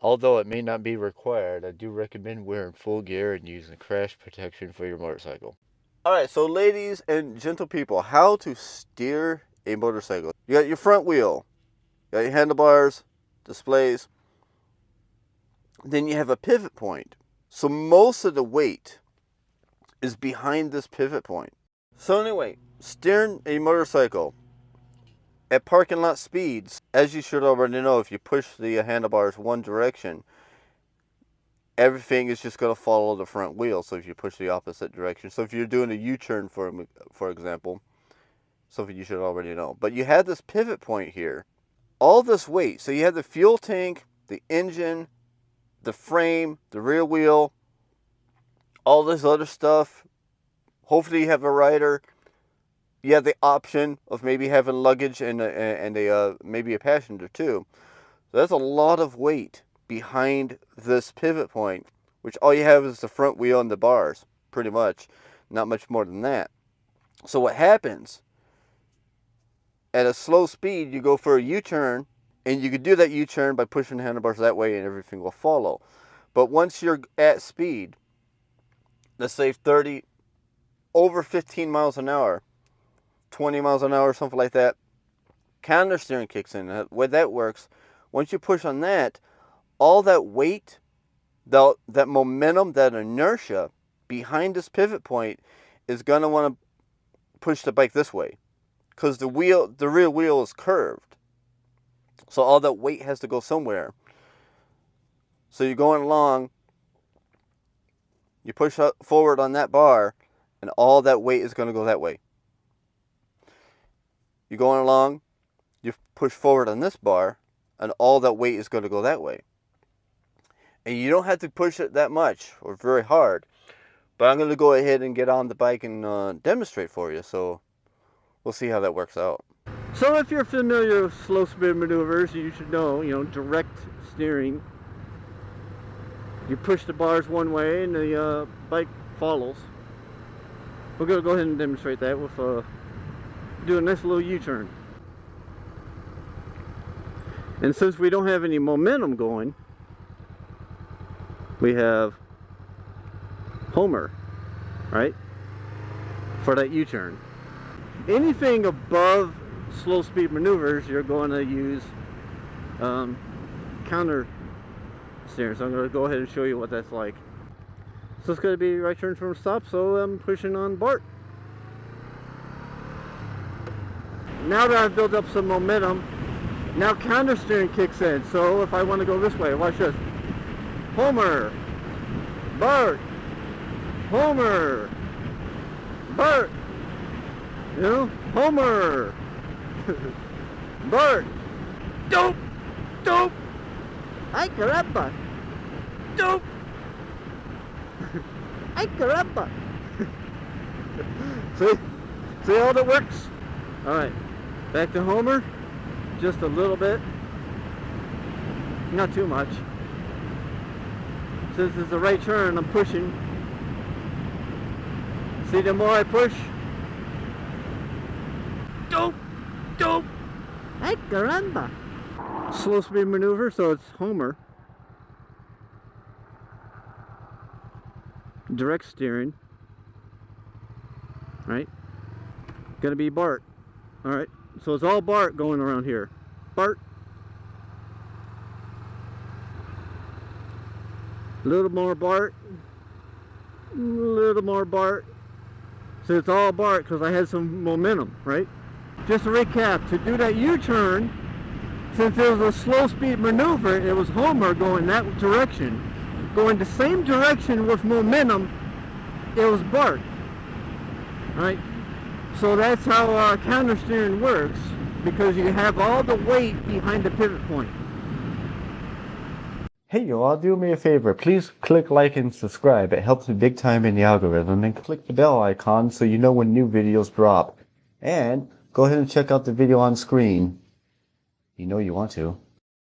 Although it may not be required, I do recommend wearing full gear and using crash protection for your motorcycle. Alright, so ladies and gentle people, how to steer a motorcycle. You got your front wheel, you got your handlebars, displays, then you have a pivot point. So most of the weight is behind this pivot point. So anyway, steering a motorcycle at parking lot speeds, as you should already know, if you push the handlebars one direction, everything is just going to follow the front wheel. So if you push the opposite direction, so if you're doing a U-turn, for example, something you should already know. But you have this pivot point here, all this weight. So you have the fuel tank, the engine, the frame, the rear wheel, all this other stuff. Hopefully you have a rider. You have the option of maybe having luggage and maybe a passenger too. So that's a lot of weight behind this pivot point, which all you have is the front wheel and the bars, pretty much. Not much more than that. So what happens, at a slow speed, you go for a U-turn, and you could do that U-turn by pushing the handlebars that way and everything will follow. But once you're at speed, let's say 30, over 15 miles an hour, 20 miles an hour, something like that, counter steering kicks in. The way that works, once you push on that, all that weight, that momentum, that inertia behind this pivot point is going to want to push the bike this way, because the rear wheel is curved. So all that weight has to go somewhere. So you're going along, you push forward on that bar, and all that weight is going to go that way. You're going along, you push forward on this bar, and all that weight is going to go that way. And you don't have to push it that much or very hard. But I'm going to go ahead and get on the bike and demonstrate for you. So we'll see how that works out. So if you're familiar with slow speed maneuvers, you should know, direct steering. You push the bars one way and the bike follows. We're going to go ahead and demonstrate that with do a nice little U-turn. And since we don't have any momentum going, we have Homer, right, for that U-turn. Anything above slow speed maneuvers, you're going to use counter steering. So I'm going to go ahead and show you what that's like. So it's going to be right turn from stop, so I'm pushing on BART. Now that I've built up some momentum, now counter steering kicks in. So if I want to go this way, watch this. Homer, BART, Homer, BART, Homer, BART, dope, dope, ay caramba, dope, ay caramba. See how that works? Alright, back to Homer, just a little bit, not too much. Since it's a right turn, I'm pushing. See, the more I push, dope, dope, ay caramba. Slow speed maneuver, so it's Homer. Direct steering. Right? Gonna be BART. Alright, so it's all BART going around here. BART. A little more BART. A little more BART. So it's all BART because I had some momentum, right? Just to recap, to do that U-turn, since it was a slow speed maneuver, it was Homer going that direction. Going the same direction with momentum, it was BART. Right? So that's how counter steering works, because you have all the weight behind the pivot point. Hey y'all, do me a favor, please click like and subscribe. It helps me big time in the algorithm, and click the bell icon so you know when new videos drop. And go ahead and check out the video on screen. You know you want to.